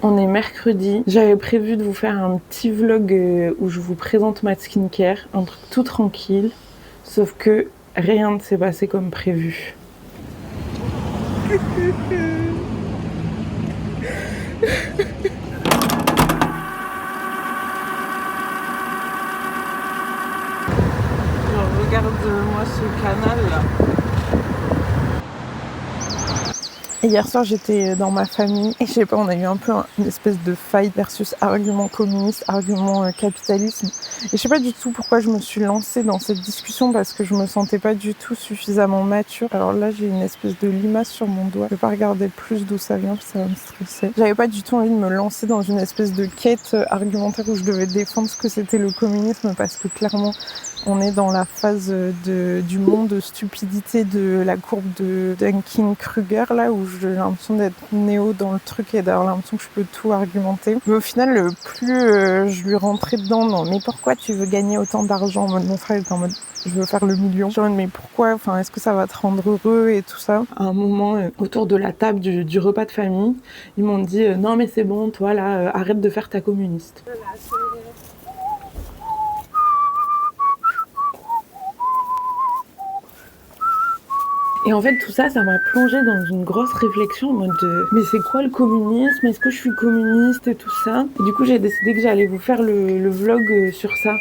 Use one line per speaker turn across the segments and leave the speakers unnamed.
On est mercredi. J'avais prévu de vous faire un petit vlog où je vous présente ma skincare, un truc tout tranquille. Sauf que rien ne s'est passé comme prévu. Regarde-moi ce canal là. Hier soir, j'étais dans ma famille et je sais pas, on a eu un peu une espèce de fight versus argument communiste, argument capitalisme. Et je sais pas du tout pourquoi je me suis lancée dans cette discussion parce que je me sentais pas du tout suffisamment mature. Alors là, j'ai une espèce de limace sur mon doigt. Je vais pas regarder plus d'où ça vient, ça va me stresser. J'avais pas du tout envie de me lancer dans une espèce de quête argumentaire où je devais défendre ce que c'était le communisme parce que clairement, on est dans la phase du monde stupidité de la courbe de Dunning-Kruger, là où j'ai l'impression d'être néo dans le truc et d'avoir l'impression que je peux tout argumenter. Mais au final, plus je lui rentrais dedans, non, mais pourquoi tu veux gagner autant d'argent? Mon frère était en mode, je veux faire le million. Je me dis, mais pourquoi? Enfin, est-ce que ça va te rendre heureux et tout ça? À un moment, autour de la table du repas de famille, ils m'ont dit, non mais c'est bon, toi là, arrête de faire ta communiste. Et en fait, tout ça, ça m'a plongée dans une grosse réflexion en mode mais c'est quoi le communisme? Est-ce que je suis communiste et tout ça? Et du coup, j'ai décidé que j'allais vous faire le vlog sur ça.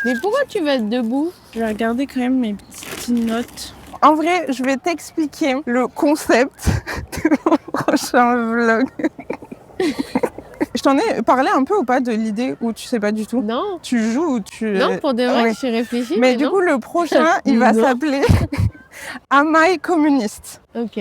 Mais pourquoi tu vas être debout?
Je vais regarder quand même mes petites notes. En vrai, je vais t'expliquer le concept de mon prochain vlog. Je t'en ai parlé un peu ou pas de l'idée ou tu sais pas du tout?
Non.
Tu joues ou tu...
Non, pour de vrai,
ouais.
j'ai réfléchi.
Mais du
non.
coup, le prochain, il va s'appeler Am I Communist?
Ok.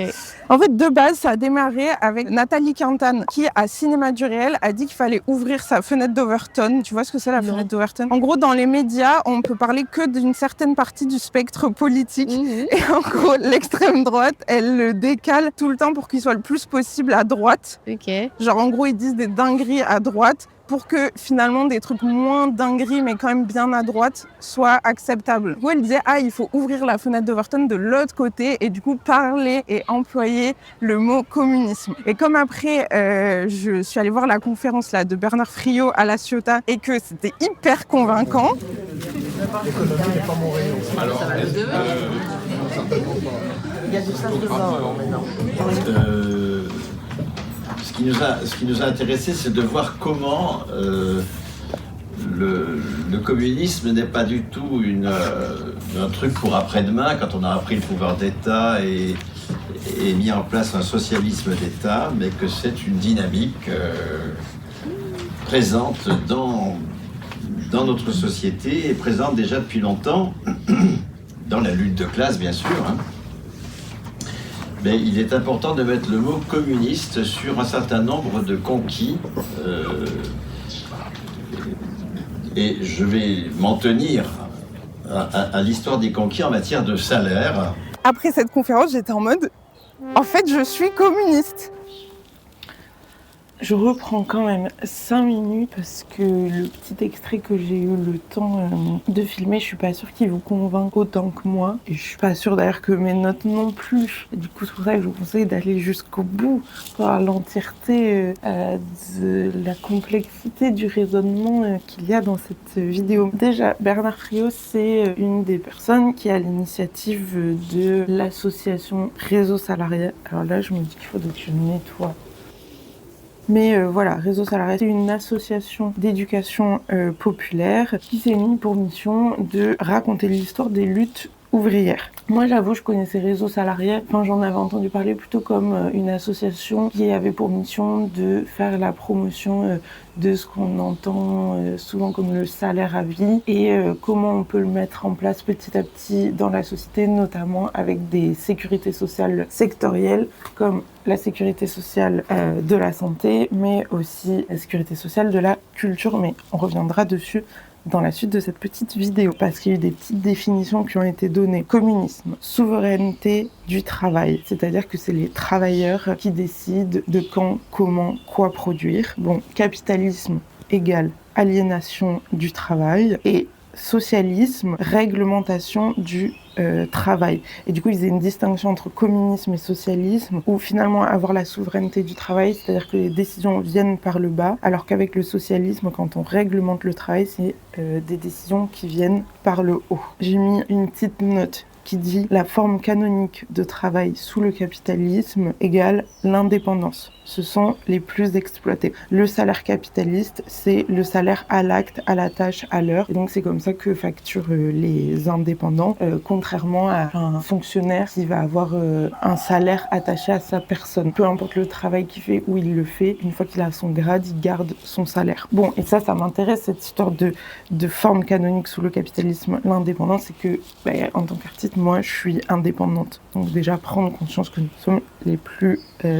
En fait, de base, ça a démarré avec Nathalie Quintan, qui, à Cinéma du Réel, a dit qu'il fallait ouvrir sa fenêtre d'Overton. Tu vois ce que c'est la fenêtre d'Overton? En gros, dans les médias, on peut parler que d'une certaine partie du spectre politique. Et en gros, l'extrême droite, elle le décale tout le temps pour qu'il soit le plus possible à droite.
Ok.
Genre, en gros, ils disent des dingueries à droite pour que finalement des trucs moins dingueries mais quand même bien à droite soient acceptables. Du coup, elle disait il faut ouvrir la fenêtre d'Overton de l'autre côté et du coup parler et employer le mot communisme. Et comme après je suis allée voir la conférence là de Bernard Friot à La Ciotat et que c'était hyper convaincant.
Alors,
Il y a du sable de vin maintenant.
Ce qui nous a intéressé, c'est de voir comment le communisme n'est pas du tout un truc pour après-demain, quand on a appris le pouvoir d'État et mis en place un socialisme d'État, mais que c'est une dynamique présente dans notre société et présente déjà depuis longtemps, dans la lutte de classe, bien sûr. Mais il est important de mettre le mot communiste sur un certain nombre de conquis. Et je vais m'en tenir à l'histoire des conquis en matière de salaire.
Après cette conférence, j'étais en mode, en fait, je suis communiste. Je reprends quand même 5 minutes parce que le petit extrait que j'ai eu le temps de filmer, je suis pas sûre qu'il vous convainque autant que moi. Et je suis pas sûre d'ailleurs que mes notes non plus. Et du coup, c'est pour ça que je vous conseille d'aller jusqu'au bout pour avoir l'entièreté de la complexité du raisonnement qu'il y a dans cette vidéo. Déjà, Bernard Friot, c'est une des personnes qui a l'initiative de l'association Réseau Salarié. Alors là, je me dis qu'il faudrait que je nettoie. Mais voilà, Réseau Salarié, c'est une association d'éducation populaire qui s'est mise pour mission de raconter l'histoire des luttes ouvrières. Moi, j'avoue, je connaissais Réseau Salarié, enfin j'en avais entendu parler plutôt comme une association qui avait pour mission de faire la promotion de ce qu'on entend souvent comme le salaire à vie et comment on peut le mettre en place petit à petit dans la société, notamment avec des sécurités sociales sectorielles comme la sécurité sociale de la santé, mais aussi la sécurité sociale de la culture, mais on reviendra dessus dans la suite de cette petite vidéo, parce qu'il y a eu des petites définitions qui ont été données. Communisme, souveraineté du travail, c'est-à-dire que c'est les travailleurs qui décident de quand, comment, quoi produire. Bon, capitalisme égale aliénation du travail, et socialisme, réglementation du travail. Et du coup, ils faisaient une distinction entre communisme et socialisme, où finalement avoir la souveraineté du travail, c'est-à-dire que les décisions viennent par le bas, alors qu'avec le socialisme, quand on réglemente le travail, c'est des décisions qui viennent par le haut. J'ai mis une petite note qui dit la forme canonique de travail sous le capitalisme égale l'indépendance. Ce sont les plus exploités. Le salaire capitaliste, c'est le salaire à l'acte, à la tâche, à l'heure. Et donc c'est comme ça que facturent les indépendants, contrairement à un fonctionnaire qui va avoir un salaire attaché à sa personne. Peu importe le travail qu'il fait, où il le fait, une fois qu'il a son grade, il garde son salaire. Bon, et ça m'intéresse, cette histoire de forme canonique sous le capitalisme. L'indépendance, c'est que, en tant qu'artiste, moi, je suis indépendante. Donc déjà, prendre conscience que nous sommes les plus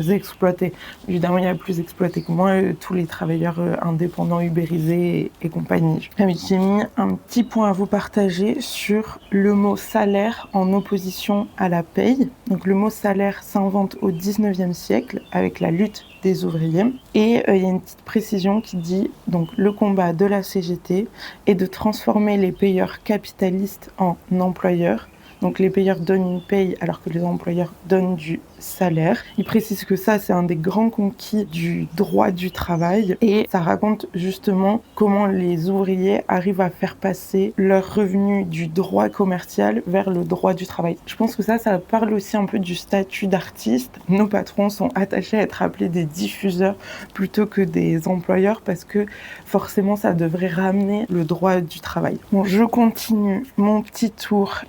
exploités. Évidemment, il y a plus exploités que moi, tous les travailleurs indépendants, ubérisés et compagnie. J'ai mis un petit point à vous partager sur le mot salaire en opposition à la paye. Donc le mot salaire s'invente au 19e siècle avec la lutte des ouvriers. Et il y a une petite précision qui dit donc le combat de la CGT est de transformer les payeurs capitalistes en employeurs. Donc les payeurs donnent une paye alors que les employeurs donnent du salaire. Il précise que ça, c'est un des grands conquis du droit du travail. Et ça raconte justement comment les ouvriers arrivent à faire passer leurs revenus du droit commercial vers le droit du travail. Je pense que ça parle aussi un peu du statut d'artiste. Nos patrons sont attachés à être appelés des diffuseurs plutôt que des employeurs parce que forcément, ça devrait ramener le droit du travail. Bon, je continue mon petit tour.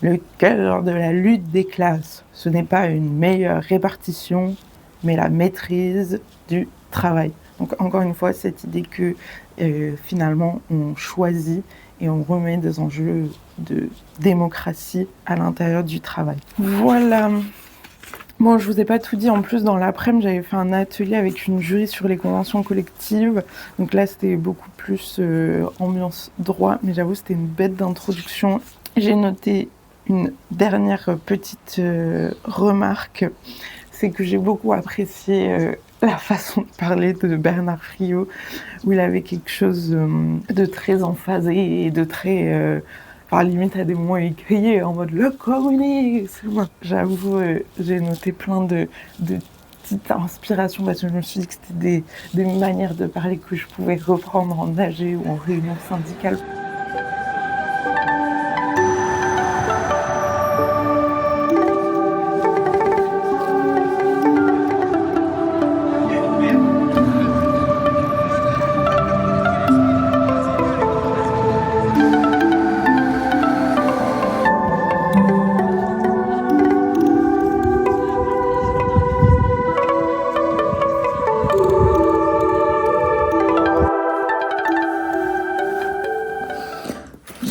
Le cœur de la lutte des classes, ce n'est pas une meilleure répartition, mais la maîtrise du travail. Donc encore une fois, cette idée que finalement on choisit et on remet des enjeux de démocratie à l'intérieur du travail. Voilà. Bon, je vous ai pas tout dit. En plus, dans l'après-midi, j'avais fait un atelier avec une jury sur les conventions collectives. Donc là, c'était beaucoup plus ambiance droit, mais j'avoue, c'était une bête d'introduction. J'ai noté une dernière petite remarque, c'est que j'ai beaucoup apprécié la façon de parler de Bernard Friot, où il avait quelque chose de très emphasé et de très... limite à des moments écriés en mode « le communisme ». J'avoue, j'ai noté plein de petites inspirations parce que je me suis dit que c'était des manières de parler que je pouvais reprendre en AG ou en réunion syndicale.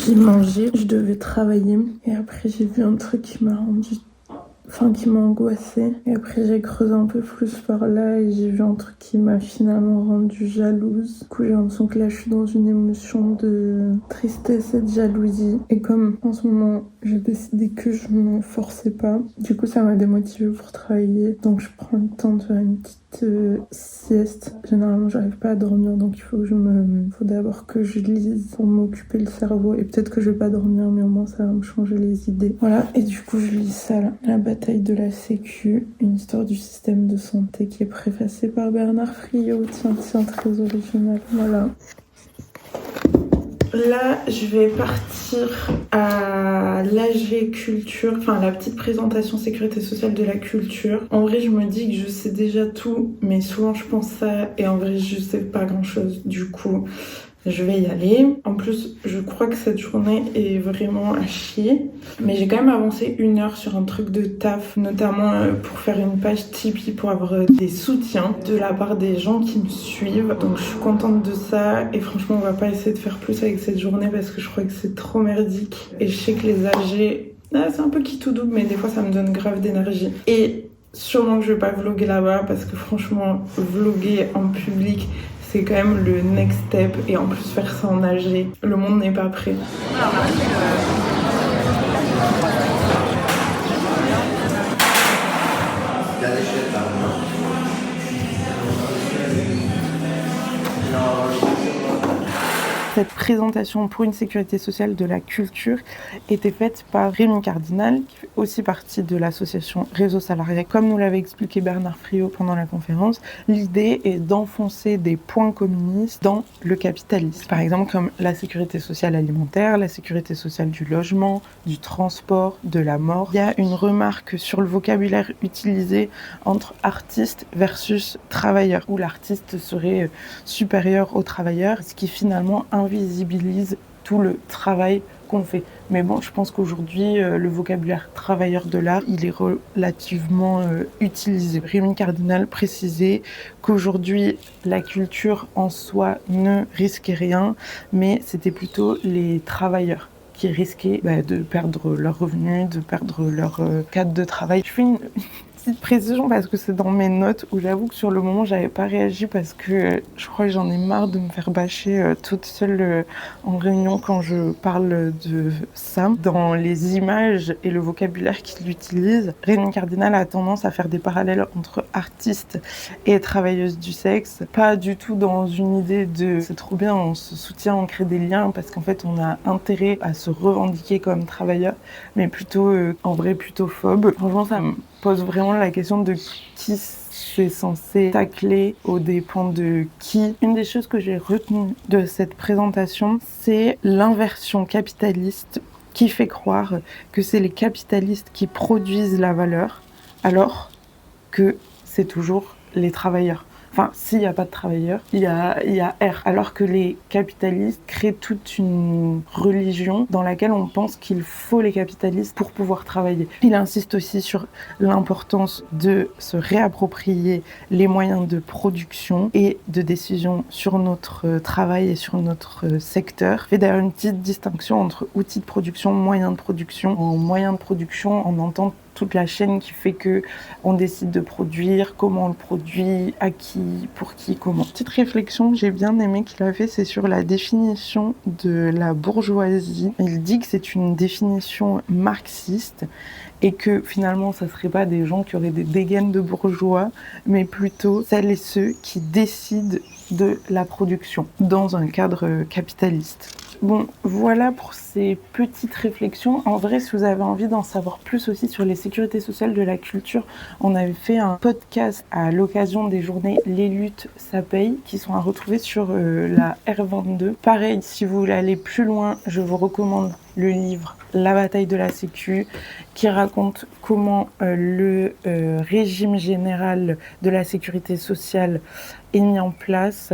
J'ai mangé, je devais travailler et après j'ai vu un truc qui m'a angoissée. Et après j'ai creusé un peu plus par là et j'ai vu un truc qui m'a finalement rendue jalouse. Du coup j'ai l'impression que là je suis dans une émotion de tristesse et de jalousie. Et comme en ce moment j'ai décidé que je me forçais pas, du coup ça m'a démotivée pour travailler. Donc je prends le temps de faire une petite sieste. Généralement j'arrive pas à dormir donc il faut d'abord que je lise pour m'occuper le cerveau et peut-être que je vais pas dormir mais au moins ça va me changer les idées. Voilà, et du coup je lis ça là, La bataille de la Sécu, une histoire du système de santé qui est préfacée par Bernard Friot. Tiens, très original. Voilà. Là, je vais partir à l'AG Culture, enfin la petite présentation sécurité sociale de la culture. En vrai, je me dis que je sais déjà tout, mais souvent je pense ça et en vrai, je sais pas grand-chose. Du coup, je vais y aller. En plus, je crois que cette journée est vraiment à chier. Mais j'ai quand même avancé 1 heure sur un truc de taf, notamment pour faire une page Tipeee pour avoir des soutiens de la part des gens qui me suivent. Donc je suis contente de ça. Et franchement, on va pas essayer de faire plus avec cette journée parce que je crois que c'est trop merdique. Et je sais que les AG, c'est un peu qui tout double, mais des fois ça me donne grave d'énergie. Et sûrement que je vais pas vlogger là-bas parce que franchement, vlogger en public, c'est quand même le next step et en plus faire ça en AG, le monde n'est pas prêt. Cette présentation pour une sécurité sociale de la culture était faite par Rémi Cardinal, qui fait aussi partie de l'association Réseau Salarié. Comme nous l'avait expliqué Bernard Friot pendant la conférence, l'idée est d'enfoncer des points communistes dans le capitalisme. Par exemple, comme la sécurité sociale alimentaire, la sécurité sociale du logement, du transport, de la mort. Il y a une remarque sur le vocabulaire utilisé entre artiste versus travailleur, où l'artiste serait supérieur au travailleur, ce qui finalement invisibilise tout le travail qu'on fait. Mais bon, je pense qu'aujourd'hui, le vocabulaire travailleur de l'art, il est relativement utilisé. Rémi Cardinal précisait qu'aujourd'hui, la culture en soi ne risquait rien, mais c'était plutôt les travailleurs qui risquaient de perdre leurs revenus, de perdre leur cadre de travail. Je fais une petite précision parce que c'est dans mes notes où j'avoue que sur le moment j'avais pas réagi parce que je crois que j'en ai marre de me faire bâcher toute seule en réunion quand je parle de ça. Dans les images et le vocabulaire qu'il utilise, Rémi Cardinal a tendance à faire des parallèles entre artistes et travailleuses du sexe, pas du tout dans une idée de c'est trop bien, on se soutient, on crée des liens parce qu'en fait on a intérêt à se revendiquer comme travailleur, mais plutôt en vrai plutôt phobe. Franchement ça me pose vraiment la question de qui c'est censé tacler aux dépens de qui. Une des choses que j'ai retenues de cette présentation, c'est l'inversion capitaliste qui fait croire que c'est les capitalistes qui produisent la valeur, alors que c'est toujours les travailleurs. Enfin, s'il n'y a pas de travailleurs, il y a R. Alors que les capitalistes créent toute une religion dans laquelle on pense qu'il faut les capitalistes pour pouvoir travailler. Il insiste aussi sur l'importance de se réapproprier les moyens de production et de décision sur notre travail et sur notre secteur. Il fait d'ailleurs une petite distinction entre outils de production, moyens de production. En moyens de production, on entend toute la chaîne qui fait que on décide de produire, comment on le produit, à qui, pour qui, comment. Petite réflexion que j'ai bien aimée qu'il a fait, c'est sur la définition de la bourgeoisie. Il dit que c'est une définition marxiste et que finalement ça serait pas des gens qui auraient des dégaines de bourgeois, mais plutôt celles et ceux qui décident de la production dans un cadre capitaliste. Bon, voilà pour ces petites réflexions. En vrai, si vous avez envie d'en savoir plus aussi sur les sécurités sociales de la culture, on avait fait un podcast à l'occasion des journées Les luttes, ça paye, qui sont à retrouver sur la R22. Pareil, si vous voulez aller plus loin, je vous recommande le livre La bataille de la Sécu, qui raconte comment le régime général de la sécurité sociale est mis en place,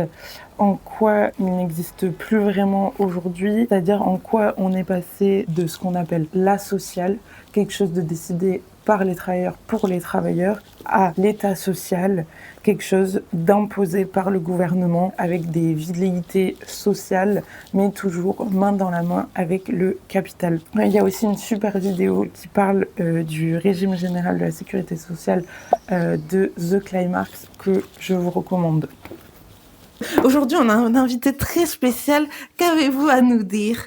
en quoi il n'existe plus vraiment aujourd'hui, c'est-à-dire en quoi on est passé de ce qu'on appelle l'asocial, quelque chose de décidé par les travailleurs pour les travailleurs, à l'état social, quelque chose d'imposé par le gouvernement avec des velléités sociales, mais toujours main dans la main avec le capital. Il y a aussi une super vidéo qui parle du régime général de la sécurité sociale de The Climax que je vous recommande. Aujourd'hui, on a un invité très spécial. Qu'avez-vous à nous dire?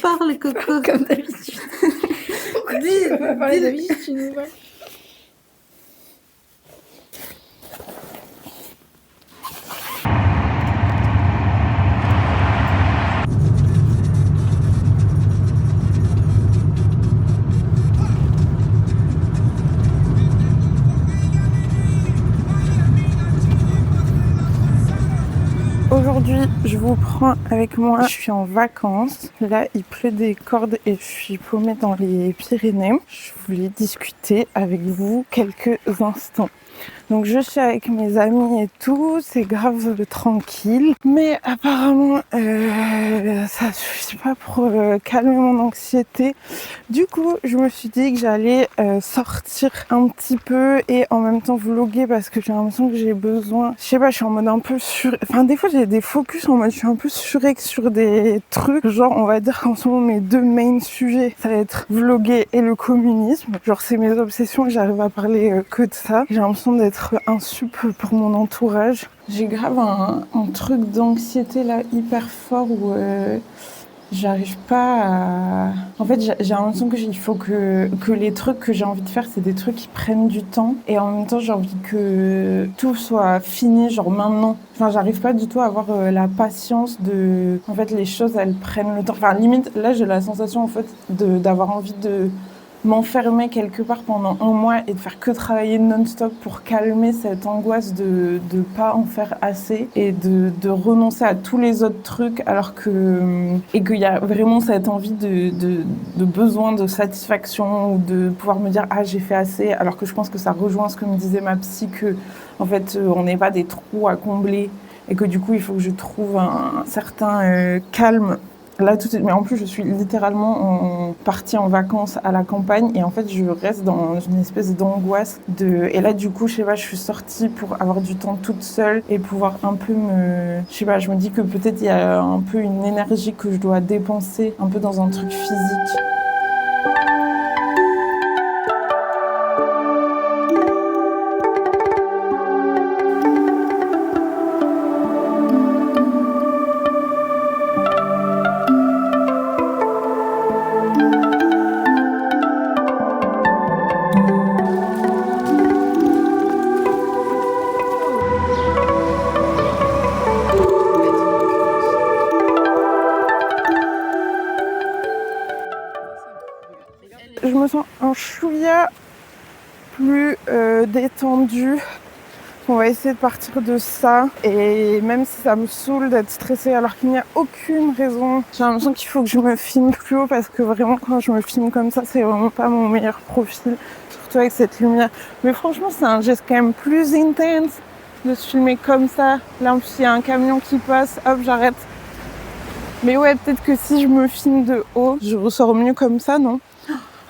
Parle, Coco.
Comme d'habitude.
Dis,
On va parler d'habitude, tu nous vois.
Aujourd'hui, je vous prends avec moi. Je suis en vacances. Là, il pleut des cordes et je suis paumée dans les Pyrénées. Je voulais discuter avec vous quelques instants. Donc je suis avec mes amis et tout, c'est grave tranquille. Mais apparemment, ça suffit pas pour calmer mon anxiété. Du coup, je me suis dit que j'allais sortir un petit peu et en même temps vlogger parce que j'ai l'impression que j'ai besoin. Je sais pas, je suis en mode un peu sur... Enfin, des fois, j'ai des focus en mode je suis un peu surex sur des trucs. Genre, on va dire qu'en ce moment, mes deux main sujets, ça va être vlogger et le communisme. Genre, c'est mes obsessions et j'arrive à parler que de ça. J'ai l'impression d'être un sup pour mon entourage. J'ai grave un truc d'anxiété là hyper fort où j'arrive pas à... En fait, j'ai l'impression qu'il faut que les trucs que j'ai envie de faire, c'est des trucs qui prennent du temps. Et en même temps, j'ai envie que tout soit fini, genre maintenant. Enfin, j'arrive pas du tout à avoir la patience de... En fait, les choses, elles prennent le temps. Enfin, limite, là, j'ai la sensation, en fait, d'avoir envie de m'enfermer quelque part pendant un mois et de faire que travailler non-stop pour calmer cette angoisse de pas en faire assez et de renoncer à tous les autres trucs alors que et qu'il y a vraiment cette envie de besoin de satisfaction ou de pouvoir me dire ah j'ai fait assez, alors que je pense que ça rejoint ce que me disait ma psy, que en fait on n'est pas des trous à combler et que du coup il faut que je trouve un certain calme. Là, tout de suite, mais en plus, je suis littéralement partie en vacances à la campagne et en fait, je reste dans une espèce d'angoisse Et là, du coup, je sais pas, je suis sortie pour avoir du temps toute seule et pouvoir un peu Je sais pas, je me dis que peut-être il y a un peu une énergie que je dois dépenser un peu dans un truc physique. Je me sens un chouïa plus détendue. On va essayer de partir de ça. Et même si ça me saoule d'être stressée alors qu'il n'y a aucune raison, j'ai l'impression qu'il faut que je me filme plus haut parce que vraiment quand je me filme comme ça, c'est vraiment pas mon meilleur profil. Surtout avec cette lumière. Mais franchement, c'est un geste quand même plus intense de se filmer comme ça. Là, en plus, il y a un camion qui passe. Hop, j'arrête. Mais ouais, peut-être que si je me filme de haut, je ressors mieux comme ça, non ?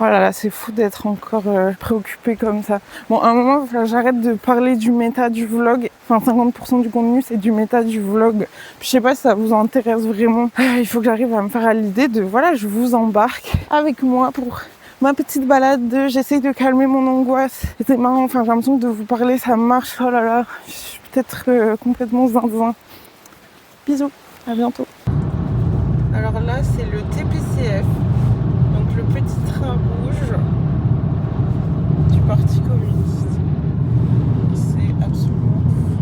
Oh là là, c'est fou d'être encore préoccupée comme ça. Bon, à un moment, j'arrête de parler du méta du vlog. Enfin, 50% du contenu, c'est du méta du vlog. Puis, je sais pas si ça vous intéresse vraiment. Il faut que j'arrive à me faire à l'idée de, voilà, je vous embarque avec moi pour ma petite balade j'essaye de calmer mon angoisse. C'est marrant, enfin, j'ai l'impression que de vous parler, ça marche. Oh là là, je suis peut-être complètement zinzin. Bisous, à bientôt. Alors là, c'est le TPCF. Donc le petit train rouge du Parti communiste. C'est absolument fou.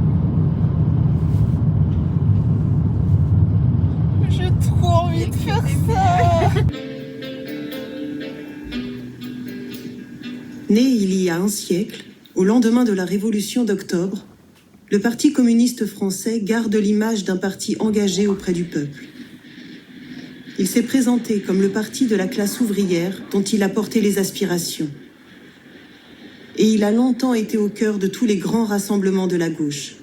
J'ai trop envie de faire ça.
Né il y a un siècle, au lendemain de la Révolution d'octobre, le Parti communiste français garde l'image d'un parti engagé auprès du peuple. Il s'est présenté comme le parti de la classe ouvrière dont il a porté les aspirations. Et il a longtemps été au cœur de tous les grands rassemblements de la gauche.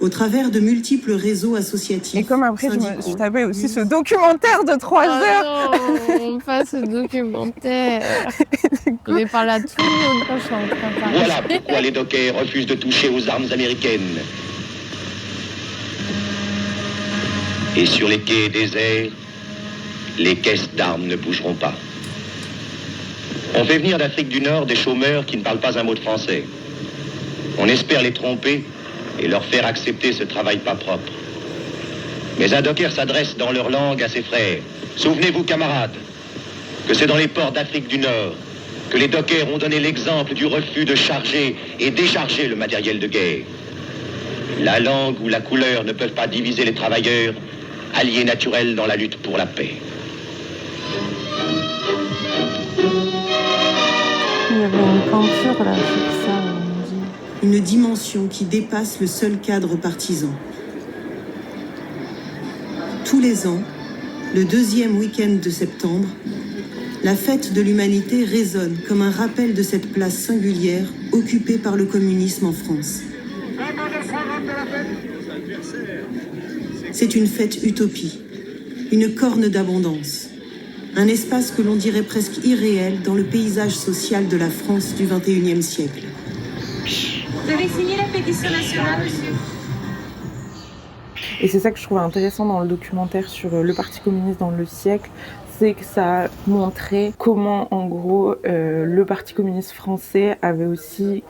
Au travers de multiples réseaux associatifs.
Et comme après, je me suis tapé aussi ce documentaire de 3 heures.
Non, pas ce documentaire. On est pas là tout le temps, je suis en train de parler.
Voilà pourquoi les dockers refusent de toucher aux armes américaines. Et sur les quais déserts, les caisses d'armes ne bougeront pas. On fait venir d'Afrique du Nord des chômeurs qui ne parlent pas un mot de français. On espère les tromper et leur faire accepter ce travail pas propre. Mais un docker s'adresse dans leur langue à ses frères. Souvenez-vous, camarades, que c'est dans les ports d'Afrique du Nord que les dockers ont donné l'exemple du refus de charger et décharger le matériel de guerre. La langue ou la couleur ne peuvent pas diviser les travailleurs, alliés naturels dans la lutte pour la paix.
Il y avait une peinture là, sur ça.
Une dimension qui dépasse le seul cadre partisan. Tous les ans, le 2e week-end de septembre, la fête de l'humanité résonne comme un rappel de cette place singulière occupée par le communisme en France. C'est une fête utopie, une corne d'abondance, un espace que l'on dirait presque irréel dans le paysage social de la France du XXIe siècle.
Vous avez signé la pétition nationale, monsieur ?
Et c'est ça que je trouve intéressant dans le documentaire sur le Parti communiste dans le siècle, c'est que ça montrait comment, en gros, le Parti communiste français avait aussi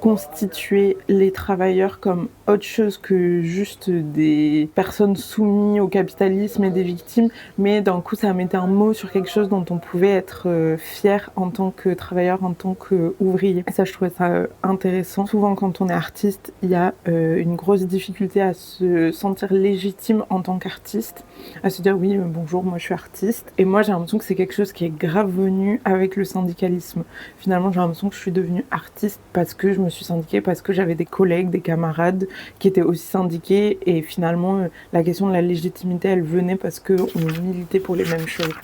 constituer les travailleurs comme autre chose que juste des personnes soumises au capitalisme et des victimes, mais d'un coup ça mettait un mot sur quelque chose dont on pouvait être fier en tant que travailleur, en tant qu'ouvrier. Et ça, je trouvais ça intéressant. Souvent quand on est artiste, il y a une grosse difficulté à se sentir légitime en tant qu'artiste, à se dire oui, bonjour, moi je suis artiste. Et moi j'ai l'impression que c'est quelque chose qui est grave venu avec le syndicalisme. Finalement, j'ai l'impression que je suis devenue artiste parce que je me suis syndiquée, parce que j'avais des collègues, des camarades qui étaient aussi syndiqués. Et finalement, la question de la légitimité, elle venait parce qu'on militait pour les mêmes choses.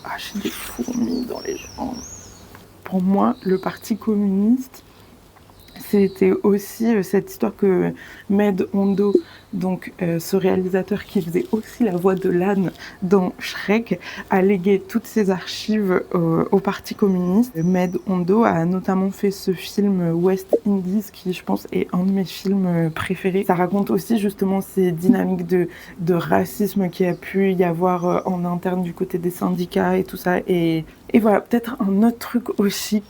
Ah, j'ai des fourmis dans les jambes. Pour moi, le Parti communiste, c'était aussi cette histoire que Med Hondo, donc ce réalisateur qui faisait aussi la voix de l'âne dans Shrek, a légué toutes ses archives au Parti communiste. Med Hondo a notamment fait ce film West Indies qui, je pense, est un de mes films préférés. Ça raconte aussi justement ces dynamiques de racisme qu'il y a pu y avoir en interne du côté des syndicats et tout ça. Et voilà, peut-être un autre truc aussi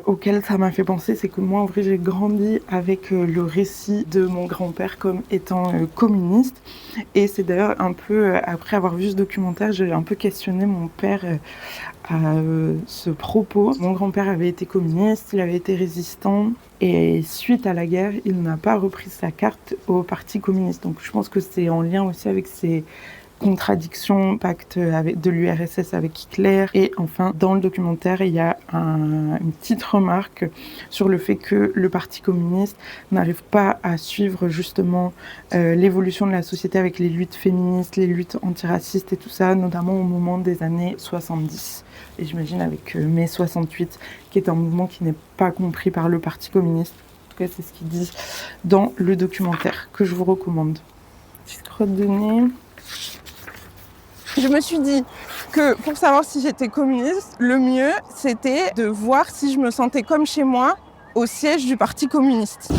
auquel ça m'a fait penser, c'est que moi, en vrai, j'ai grandi avec le récit de mon grand-père comme étant communiste. Et c'est d'ailleurs un peu, après avoir vu ce documentaire, j'ai un peu questionné mon père à ce propos. Mon grand-père avait été communiste, il avait été résistant. Et suite à la guerre, il n'a pas repris sa carte au Parti communiste. Donc je pense que c'est en lien aussi avec ces contradiction, pacte de l'URSS avec Hitler. Et enfin, dans le documentaire, il y a une petite remarque sur le fait que le Parti communiste n'arrive pas à suivre justement l'évolution de la société avec les luttes féministes, les luttes antiracistes et tout ça, notamment au moment des années 70. Et j'imagine avec mai 68, qui est un mouvement qui n'est pas compris par le Parti communiste. En tout cas, c'est ce qu'ils disent dans le documentaire, que je vous recommande. Petite crotte de nez. Je me suis dit que pour savoir si j'étais communiste, le mieux, c'était de voir si je me sentais comme chez moi au siège du Parti communiste.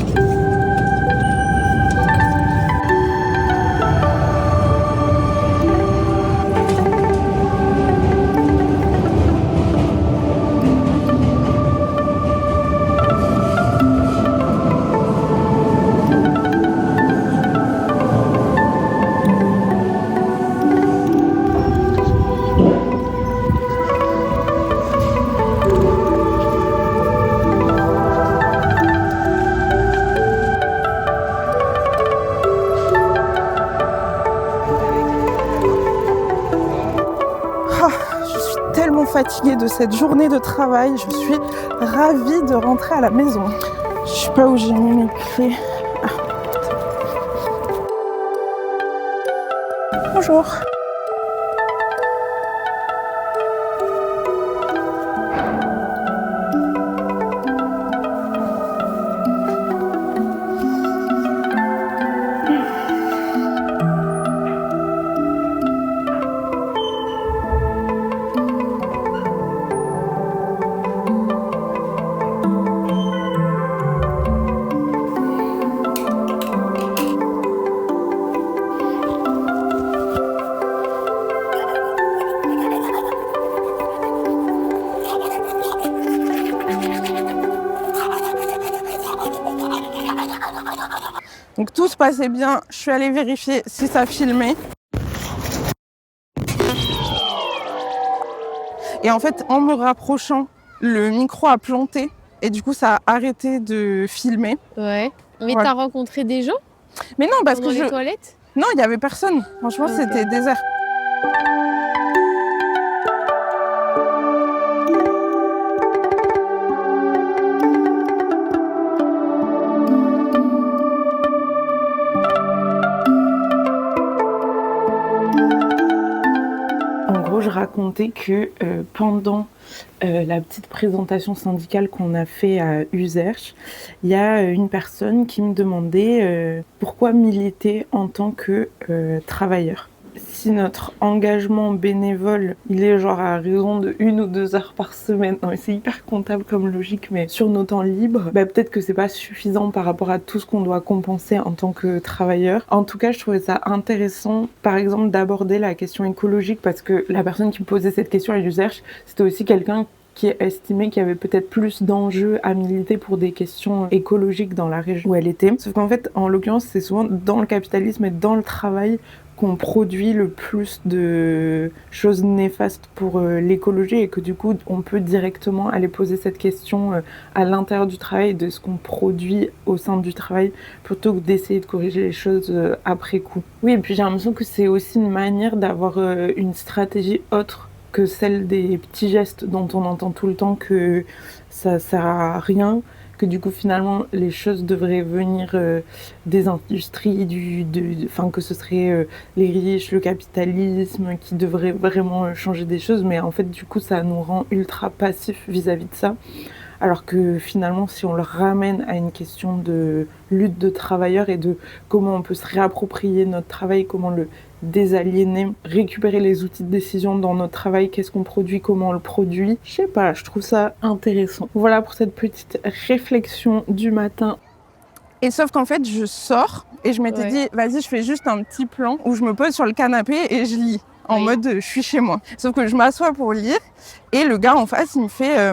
Fatiguée de cette journée de travail, je suis ravie de rentrer à la maison. Je sais pas où j'ai mis mes clés. Ah. Bonjour. Donc tout se passait bien, je suis allée vérifier si ça filmait. Et en fait, en me rapprochant, le micro a planté et du coup ça a arrêté de filmer.
Ouais. Mais
Voilà.
t'as rencontré des gens
Mais non, parce
pendant
que
les toilettes?
Non, il n'y avait personne. Franchement,
Ok.
c'était désert. En gros, je racontais que pendant la petite présentation syndicale qu'on a fait à Uzerche, il y a une personne qui me demandait pourquoi militer en tant que travailleur. Si notre engagement bénévole, il est genre à raison de 1 ou 2 heures par semaine, non mais c'est hyper comptable comme logique, mais sur nos temps libres, bah, peut-être que c'est pas suffisant par rapport à tout ce qu'on doit compenser en tant que travailleur. En tout cas, je trouvais ça intéressant, par exemple, d'aborder la question écologique, parce que la personne qui me posait cette question à Uzerche, c'était aussi quelqu'un qui estimait qu'il y avait peut-être plus d'enjeux à militer pour des questions écologiques dans la région où elle était. Sauf qu'en fait, en l'occurrence, c'est souvent dans le capitalisme et dans le travail qu'on produit le plus de choses néfastes pour l'écologie et que du coup on peut directement aller poser cette question à l'intérieur du travail de ce qu'on produit au sein du travail plutôt que d'essayer de corriger les choses après coup. Oui, et puis j'ai l'impression que c'est aussi une manière d'avoir une stratégie autre que celle des petits gestes dont on entend tout le temps que ça sert à rien, que du coup finalement les choses devraient venir des industries, que ce serait les riches, le capitalisme qui devrait vraiment changer des choses, mais en fait du coup ça nous rend ultra passifs vis-à-vis de ça. Alors que finalement, si on le ramène à une question de lutte de travailleurs et de comment on peut se réapproprier notre travail, comment le désaliéner, récupérer les outils de décision dans notre travail, qu'est-ce qu'on produit, comment on le produit, je sais pas, je trouve ça intéressant. Voilà pour cette petite réflexion du matin. Et sauf qu'en fait, je sors et je m'étais dit, vas-y, je fais juste un petit plan où je me pose sur le canapé et je lis. En mode, je suis chez moi. Sauf que je m'assois pour lire et le gars en face, il me fait...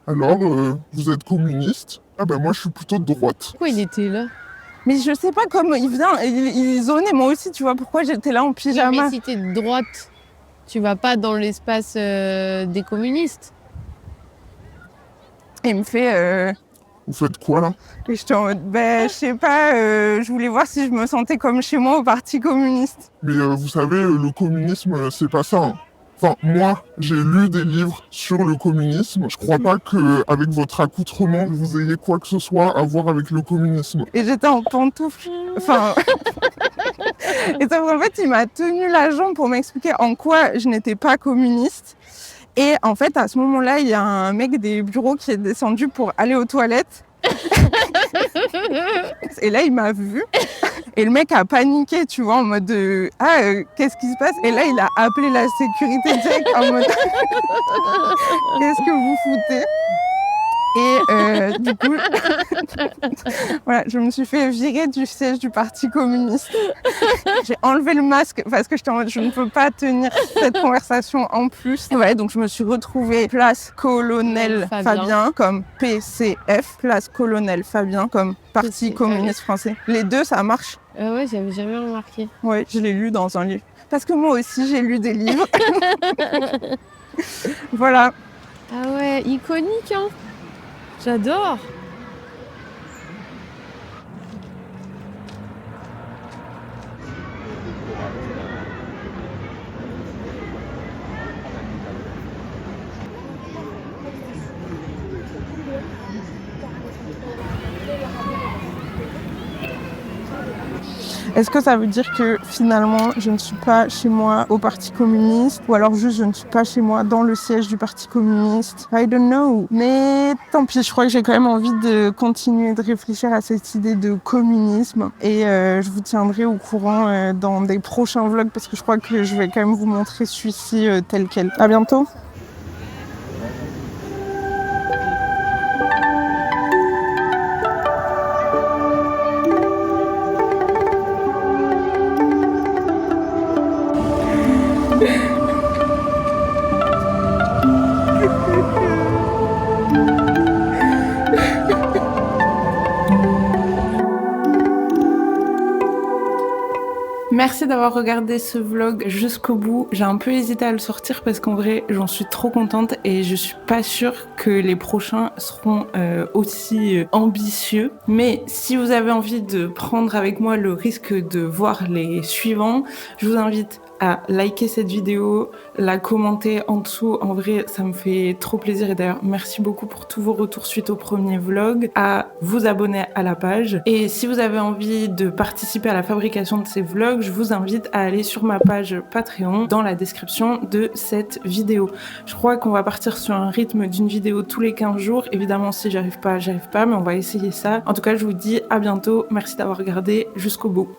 Alors, vous êtes communiste? Ah ben moi je suis plutôt de droite.
Pourquoi il était là?
Mais je sais pas comment il vient, il zonnait moi aussi, tu vois, pourquoi j'étais là en pyjama.
Mais si t'es de droite, tu vas pas dans l'espace des communistes.
Et il me fait...
Vous faites quoi là?
Et j'étais en mode, je sais pas, je voulais voir si je me sentais comme chez moi au Parti communiste.
Mais vous savez, le communisme, c'est pas ça. Hein. Enfin, moi, j'ai lu des livres sur le communisme. Je crois pas qu'avec votre accoutrement, vous ayez quoi que ce soit à voir avec le communisme.
Et j'étais en pantoufles. Enfin... Et donc, en fait, il m'a tenu la jambe pour m'expliquer en quoi je n'étais pas communiste. Et en fait, à ce moment-là, il y a un mec des bureaux qui est descendu pour aller aux toilettes. Et là, il m'a vu. Et le mec a paniqué, tu vois, en mode qu'est-ce qui se passe? Et là, il a appelé la sécurité direct en mode qu'est-ce que vous foutez? Et du coup, voilà, je me suis fait virer du siège du Parti communiste. J'ai enlevé le masque parce que j'étais en mode, je ne peux pas tenir cette conversation en plus. Ouais, donc je me suis retrouvée place Colonel Fabien comme PCF, place Colonel Fabien comme Parti communiste français. Les deux, ça marche.
Ouais, j'avais jamais remarqué.
Ouais, je l'ai lu dans un livre. Parce que moi aussi, j'ai lu des livres. Voilà.
Ah ouais, iconique, hein. J'adore.
Est-ce que ça veut dire que finalement je ne suis pas chez moi au Parti communiste ou alors juste je ne suis pas chez moi dans le siège du Parti communiste? I don't know. Mais tant pis, je crois que j'ai quand même envie de continuer de réfléchir à cette idée de communisme et je vous tiendrai au courant dans des prochains vlogs parce que je crois que je vais quand même vous montrer celui-ci tel quel. À bientôt. Merci d'avoir regardé ce vlog jusqu'au bout. J'ai un peu hésité à le sortir parce qu'en vrai, j'en suis trop contente et je suis pas sûre que les prochains seront aussi ambitieux. Mais si vous avez envie de prendre avec moi le risque de voir les suivants, je vous invite à liker cette vidéo, la commenter en dessous. En vrai, ça me fait trop plaisir. Et d'ailleurs, merci beaucoup pour tous vos retours suite au premier vlog, à vous abonner à la page. Et si vous avez envie de participer à la fabrication de ces vlogs, je vous invite à aller sur ma page Patreon dans la description de cette vidéo. Je crois qu'on va partir sur un rythme d'une vidéo tous les 15 jours. Évidemment, si j'arrive pas, mais on va essayer ça. En tout cas, je vous dis à bientôt. Merci d'avoir regardé jusqu'au bout.